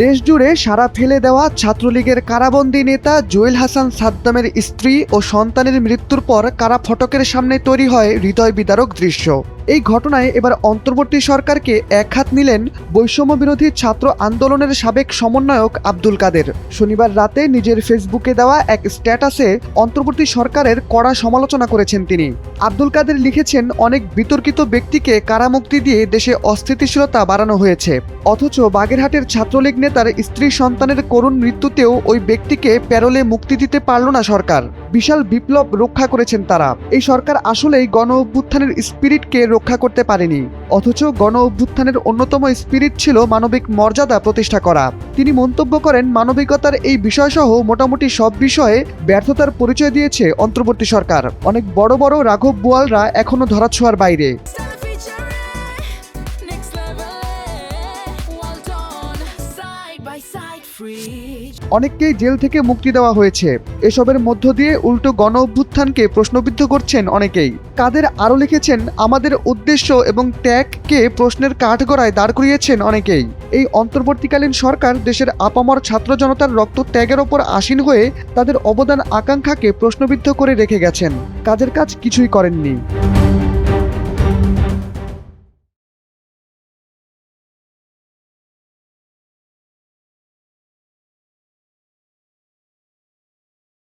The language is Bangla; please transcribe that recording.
দেশজুড়ে সাড়া ফেলে দেওয়া ছাত্রলীগের কারাবন্দী নেতা জুয়েল হাসান সাদ্দামের স্ত্রী ও সন্তানের মৃত্যুর পর কারা ফটকের সামনে তৈরি হয় হৃদয় বিদারক দৃশ্য। এই ঘটনায় এবার অন্তর্বর্তী সরকারকে একহাত নিলেন বৈষম্য বিরোধী ছাত্র আন্দোলনের সাবেক সমন্বয়ক আব্দুল কাদের। শনিবার রাতে নিজের ফেসবুকে দেওয়া এক স্ট্যাটাসে অন্তর্বর্তী সরকারের কড়া সমালোচনা করেছেন তিনি। আব্দুল কাদের লিখেছেন, অনেক বিতর্কিত ব্যক্তিকে কারামুক্তি দিয়ে দেশে অস্থিতিশীলতা বাড়ানো হয়েছে, অথচ বাগেরহাটের ছাত্রলীগ নেতার স্ত্রী সন্তানের করুণ মৃত্যুতেও ওই ব্যক্তিকে প্যারোলে মুক্তি দিতে পারল না সরকার। বিশাল বিপ্লব রক্ষা করেছেন তারা। এই সরকার আসলেই গণ অভ্যুত্থানের স্পিরিটকে রক্ষা করতে পারেনি, অথচ গণ অভ্যুত্থানের অন্যতম স্পিরিট ছিল মানবিক মর্যাদা প্রতিষ্ঠা করা। তিনি মন্তব্য করেন, মানবিকতার এই বিষয়সহ মোটামুটি সব বিষয়ে ব্যর্থতার পরিচয় দিয়েছে অন্তর্বর্তী সরকার। অনেক বড় বড় রাঘব বোয়ালরা এখনো ধরাছোঁয়ার বাইরে। অনেককেই জেল থেকে মুক্তি দেওয়া হয়েছে। এসবের মধ্য দিয়ে উল্টো গণ অভ্যুত্থানকে প্রশ্নবিদ্ধ করছেন অনেকেই। কাদের আরও লিখেছেন, আমাদের উদ্দেশ্য এবং ত্যাগকে প্রশ্নের কাঠগড়ায় দাঁড় করিয়েছেন অনেকেই। এই অন্তর্বর্তীকালীন সরকার দেশের আপামর ছাত্র জনতার রক্ত ত্যাগের ওপর আসীন হয়ে তাদের অবদান আকাঙ্ক্ষাকে প্রশ্নবিদ্ধ করে রেখে গেছেন। কাজের কাজ কিছুই করেননি।